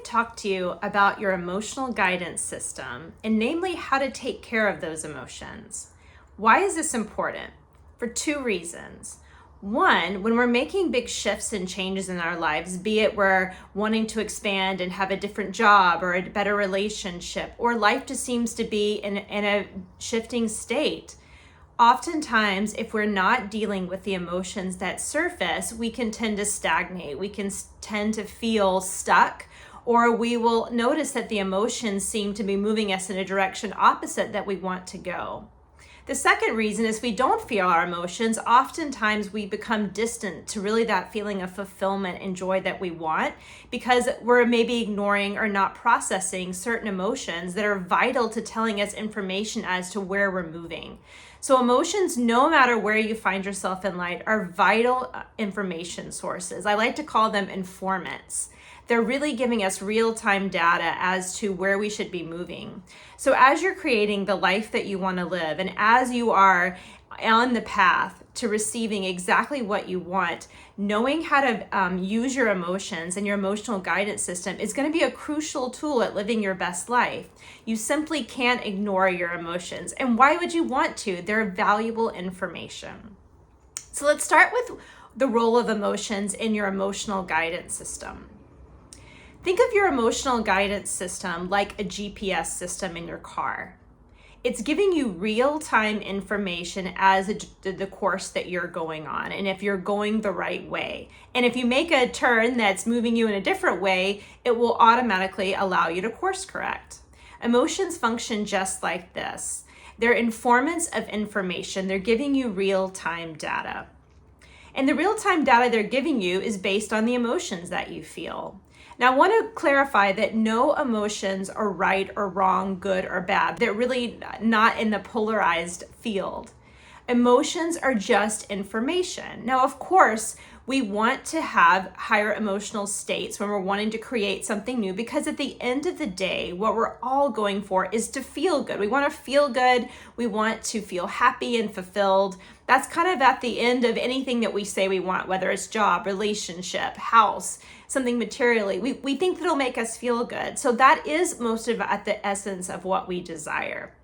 talk to you about your emotional guidance system, and namely how to take care of those emotions. Why is this important? For two reasons. One, when we're making big shifts and changes in our lives, be it we're wanting to expand and have a different job or a better relationship, or life just seems to be in a shifting state, oftentimes, if we're not dealing with the emotions that surface, we can tend to stagnate. We can tend to feel stuck, or we will notice that the emotions seem to be moving us in a direction opposite that we want to go. The second reason is we don't feel our emotions. Oftentimes we become distant to really that feeling of fulfillment and joy that we want because we're maybe ignoring or not processing certain emotions that are vital to telling us information as to where we're moving. So emotions, no matter where you find yourself in life, are vital information sources. I like to call them informants. They're really giving us real-time data as to where we should be moving. So as you're creating the life that you want to live, and as you are on the path to receiving exactly what you want, knowing how to use your emotions and your emotional guidance system is going to be a crucial tool at living your best life. You simply can't ignore your emotions. And why would you want to? They're valuable information. So let's start with the role of emotions in your emotional guidance system. Think of your emotional guidance system like a GPS system in your car. It's giving you real-time information as the course that you're going on, and if you're going the right way. And if you make a turn that's moving you in a different way, it will automatically allow you to course correct. Emotions function just like this. They're informants of information. They're giving you real-time data. And the real-time data they're giving you is based on the emotions that you feel. Now, I want to clarify that no emotions are right or wrong, good or bad. They're really not in the polarized field. Emotions are just information. Now, of course, we want to have higher emotional states when we're wanting to create something new, because at the end of the day, what we're all going for is to feel good. We want to feel good. We want to feel happy and fulfilled. That's kind of at the end of anything that we say we want, whether it's job, relationship, house, something materially. We think that it'll make us feel good. So that is most of at the essence of what we desire.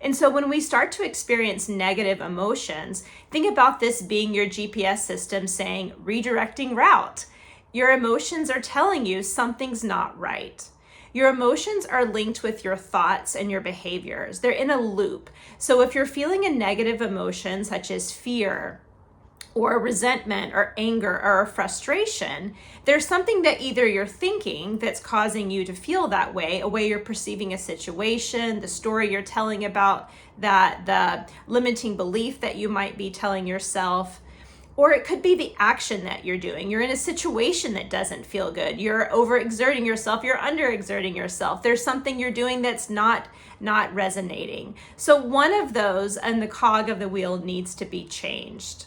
And so when we start to experience negative emotions, think about this being your GPS system saying redirecting route. Your emotions are telling you something's not right. Your emotions are linked with your thoughts and your behaviors. They're in a loop. So if you're feeling a negative emotion such as fear, or resentment or anger or frustration, there's something that either you're thinking that's causing you to feel that way, a way you're perceiving a situation, the story you're telling about that, the limiting belief that you might be telling yourself, or it could be the action that you're doing. You're in a situation that doesn't feel good. You're overexerting yourself, you're underexerting yourself. There's something you're doing that's not resonating. So one of those and the cog of the wheel needs to be changed.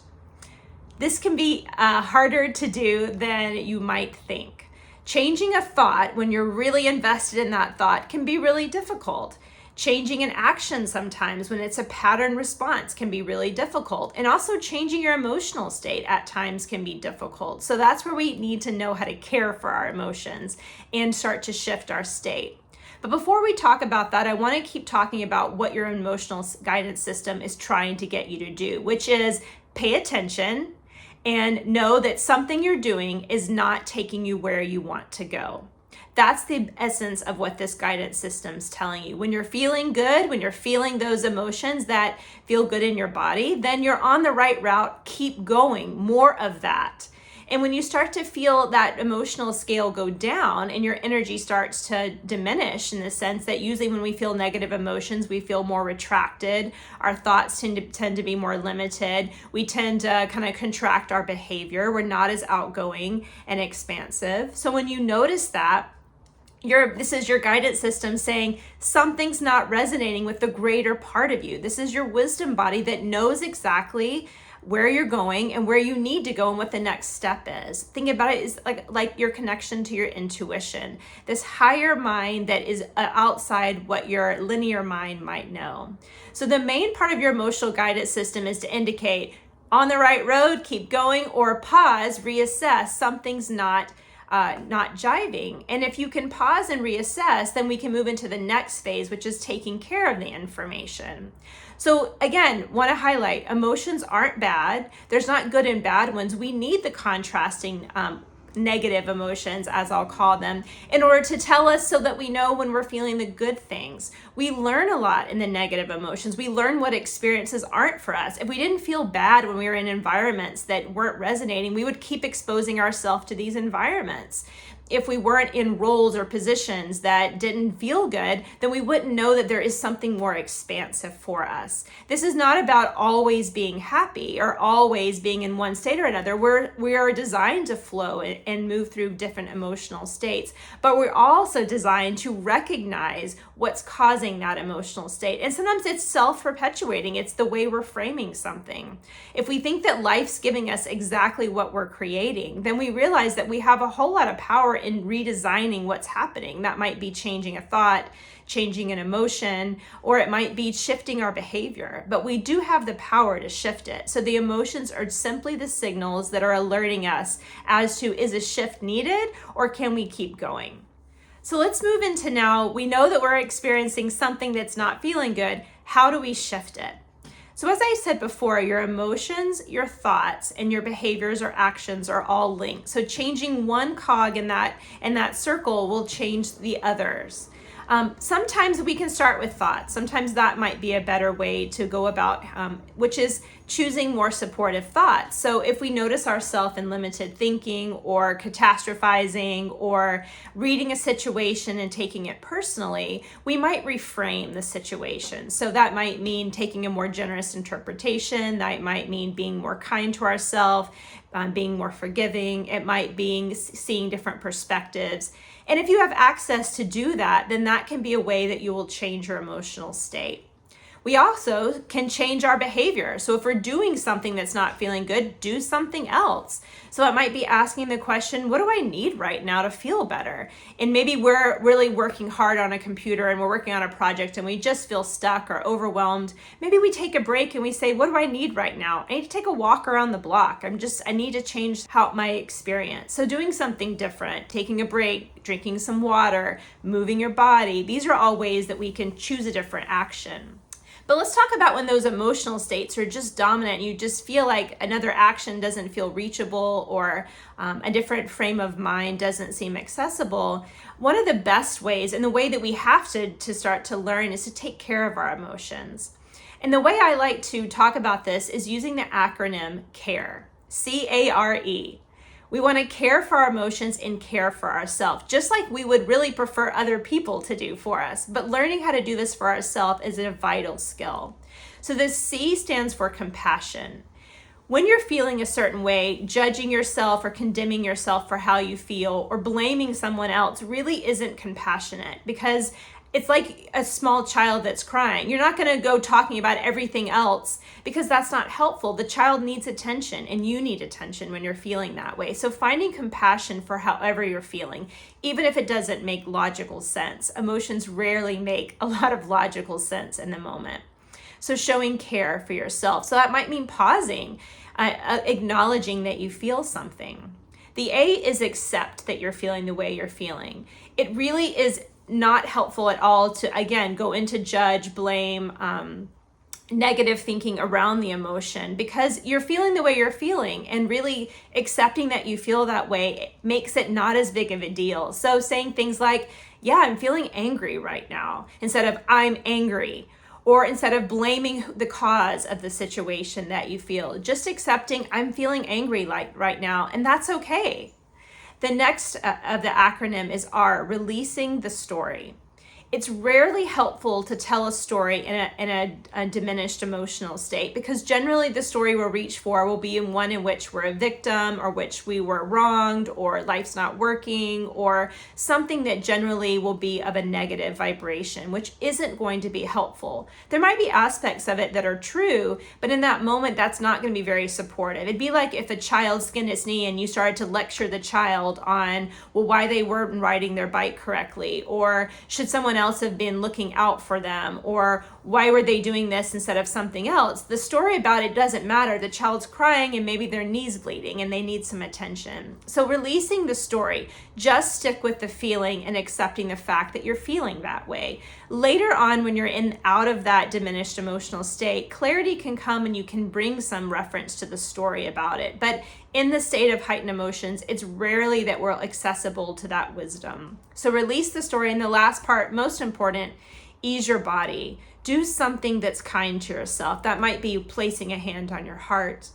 This can be harder to do than you might think. Changing a thought when you're really invested in that thought can be really difficult. Changing an action sometimes when it's a pattern response can be really difficult. And also changing your emotional state at times can be difficult. So that's where we need to know how to care for our emotions and start to shift our state. But before we talk about that, I want to keep talking about what your emotional guidance system is trying to get you to do, which is pay attention and know that something you're doing is not taking you where you want to go. That's the essence of what this guidance system's telling you. When you're feeling good, when you're feeling those emotions that feel good in your body, then you're on the right route. Keep going, more of that. And when you start to feel that emotional scale go down and your energy starts to diminish, in the sense that usually when we feel negative emotions, we feel more retracted. Our thoughts tend to be more limited. We tend to kind of contract our behavior. We're not as outgoing and expansive. So when you notice that, this is your guidance system saying something's not resonating with the greater part of you. This is your wisdom body that knows exactly where you're going and where you need to go and what the next step is. Think about it as like your connection to your intuition, this higher mind that is outside what your linear mind might know. So the main part of your emotional guidance system is to indicate on the right road, keep going, or pause, reassess, something's not not jiving. And if you can pause and reassess, then we can move into the next phase, which is taking care of the information. So again, want to highlight, emotions aren't bad. There's not good and bad ones. We need the contrasting negative emotions, as I'll call them, in order to tell us so that we know when we're feeling the good things. We learn a lot in the negative emotions. We learn what experiences aren't for us. If we didn't feel bad when we were in environments that weren't resonating, we would keep exposing ourselves to these environments. If we weren't in roles or positions that didn't feel good, then we wouldn't know that there is something more expansive for us. This is not about always being happy or always being in one state or another. We are designed to flow and move through different emotional states, but we're also designed to recognize what's causing that emotional state. And sometimes it's self-perpetuating. It's the way we're framing something. If we think that life's giving us exactly what we're creating, then we realize that we have a whole lot of power in redesigning what's happening. That might be changing a thought, changing an emotion, or it might be shifting our behavior, but we do have the power to shift it. So the emotions are simply the signals that are alerting us as to, is a shift needed or can we keep going? So let's move into now, we know that we're experiencing something that's not feeling good. How do we shift it? So as I said before, your emotions, your thoughts, and your behaviors or actions are all linked. So changing one cog in that circle will change the others. Sometimes we can start with thoughts. Sometimes that might be a better way to go about, which is choosing more supportive thoughts. So if we notice ourselves in limited thinking or catastrophizing or reading a situation and taking it personally, we might reframe the situation. So that might mean taking a more generous interpretation. That might mean being more kind to ourselves, being more forgiving. It might be seeing different perspectives. And if you have access to do that, then that can be a way that you will change your emotional state. We also can change our behavior. So if we're doing something that's not feeling good, do something else. So it might be asking the question, what do I need right now to feel better? And maybe we're really working hard on a computer and we're working on a project and we just feel stuck or overwhelmed. Maybe we take a break and we say, what do I need right now? I need to take a walk around the block. I need to change my experience. So doing something different, taking a break, drinking some water, moving your body. These are all ways that we can choose a different action. But let's talk about when those emotional states are just dominant. You just feel like another action doesn't feel reachable or a different frame of mind doesn't seem accessible. One of the best ways, and the way that we have to start to learn, is to take care of our emotions. And the way I like to talk about this is using the acronym C.A.R.E. C.A.R.E. We want to care for our emotions and care for ourselves, just like we would really prefer other people to do for us. But learning how to do this for ourselves is a vital skill. So the C stands for compassion. When you're feeling a certain way, judging yourself or condemning yourself for how you feel or blaming someone else really isn't compassionate, because it's like a small child that's crying. You're not going to go talking about everything else because that's not helpful. The child needs attention and you need attention when you're feeling that way. So finding compassion for however you're feeling, even if it doesn't make logical sense. Emotions rarely make a lot of logical sense in the moment. So showing care for yourself. So that might mean pausing, acknowledging that you feel something. The A is accept that you're feeling the way you're feeling. It really is not helpful at all to, again, go into judge, blame, negative thinking around the emotion, because you're feeling the way you're feeling, and really accepting that you feel that way makes it not as big of a deal. So saying things like, yeah, I'm feeling angry right now, instead of I'm angry, or instead of blaming the cause of the situation that you feel, just accepting I'm feeling angry right now, and that's okay. The next of the acronym is R, releasing the story. It's rarely helpful to tell a story in a diminished emotional state, because generally the story we'll reach for will be in one in which we're a victim, or which we were wronged, or life's not working, or something that generally will be of a negative vibration, which isn't going to be helpful. There might be aspects of it that are true, but in that moment, that's not going to be very supportive. It'd be like if a child skinned its knee and you started to lecture the child on, well, why they weren't riding their bike correctly, or should someone else have been looking out for them, or why were they doing this instead of something else? The story about it doesn't matter. The child's crying and maybe their knee's bleeding and they need some attention. So releasing the story, just stick with the feeling and accepting the fact that you're feeling that way. Later on, when you're out of that diminished emotional state, clarity can come and you can bring some reference to the story about it. But in the state of heightened emotions, it's rarely that we're accessible to that wisdom. So release the story. And the last part, most important, ease your body. Do something that's kind to yourself. That might be placing a hand on your heart.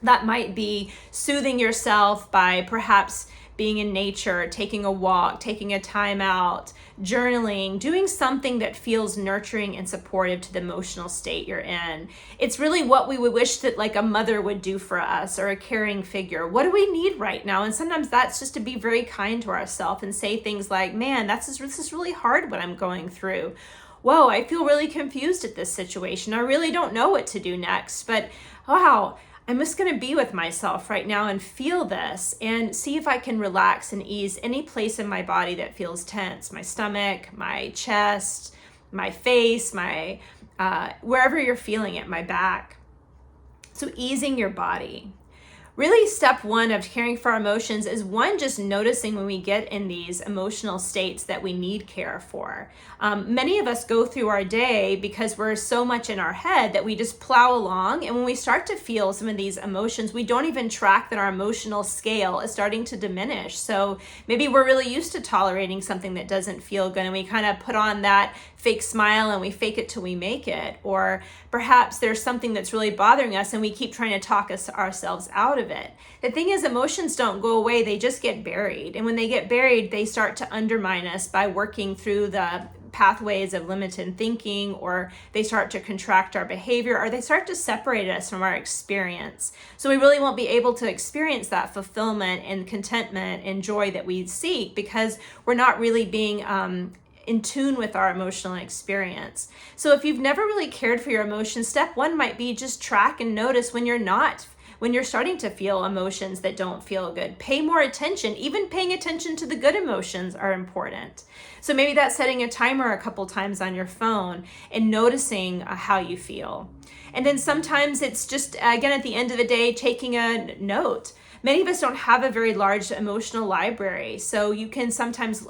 That might be soothing yourself by perhaps being in nature, taking a walk, taking a time out, journaling, doing something that feels nurturing and supportive to the emotional state you're in. It's really what we would wish that like a mother would do for us, or a caring figure. What do we need right now? And sometimes that's just to be very kind to ourselves and say things like, man, this is really hard what I'm going through. Whoa, I feel really confused at this situation. I really don't know what to do next, but wow, I'm just going to be with myself right now and feel this and see if I can relax and ease any place in my body that feels tense. My stomach, my chest, my face, wherever you're feeling it, my back. So easing your body. Really, step one of caring for our emotions is one, just noticing when we get in these emotional states that we need care for. Many of us go through our day because we're so much in our head that we just plow along. And when we start to feel some of these emotions, we don't even track that our emotional scale is starting to diminish. So maybe we're really used to tolerating something that doesn't feel good, and we kind of put on that fake smile and we fake it till we make it. Or perhaps there's something that's really bothering us and we keep trying to talk ourselves out of it. The thing is, emotions don't go away, they just get buried. And when they get buried, they start to undermine us by working through the pathways of limited thinking, or they start to contract our behavior, or they start to separate us from our experience. So we really won't be able to experience that fulfillment and contentment and joy that we seek, because we're not really being in tune with our emotional experience. So if you've never really cared for your emotions, step one might be just track and notice when you're starting to feel emotions that don't feel good. Pay more attention. Even paying attention to the good emotions are important. So maybe that's setting a timer a couple times on your phone and noticing how you feel. And then sometimes it's just, again, at the end of the day, taking a note. Many of us don't have a very large emotional library, so you can sometimes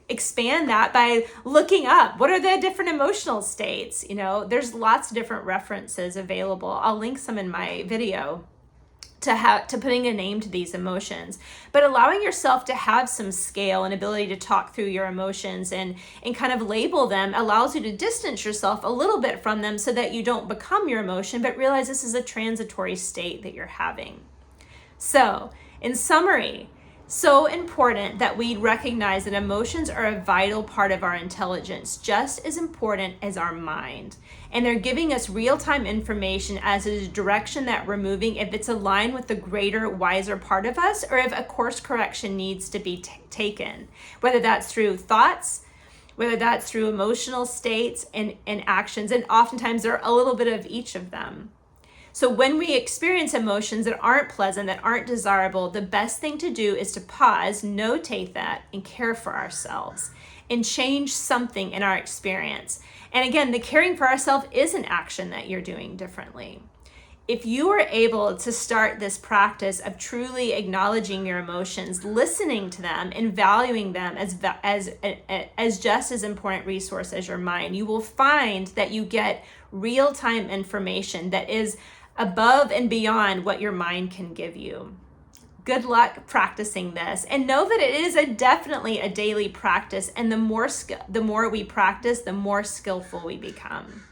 expand that by looking up what are the different emotional states. There's lots of different references available. I'll link some in my video to putting a name to these emotions, but allowing yourself to have some scale and ability to talk through your emotions and kind of label them allows you to distance yourself a little bit from them, so that you don't become your emotion, but realize this is a transitory state that you're having. So in summary, so important that we recognize that emotions are a vital part of our intelligence, just as important as our mind. And they're giving us real-time information as to the direction that we're moving, if it's aligned with the greater, wiser part of us, or if a course correction needs to be taken, whether that's through thoughts, whether that's through emotional states and actions. And oftentimes there are a little bit of each of them. So when we experience emotions that aren't pleasant, that aren't desirable, the best thing to do is to pause, notate that, and care for ourselves and change something in our experience. And again, the caring for ourselves is an action that you're doing differently. If you are able to start this practice of truly acknowledging your emotions, listening to them, and valuing them as just as important resource as your mind, you will find that you get real-time information that is above and beyond what your mind can give you. Good luck practicing this, and know that it is definitely a daily practice, and the more we practice, the more skillful we become.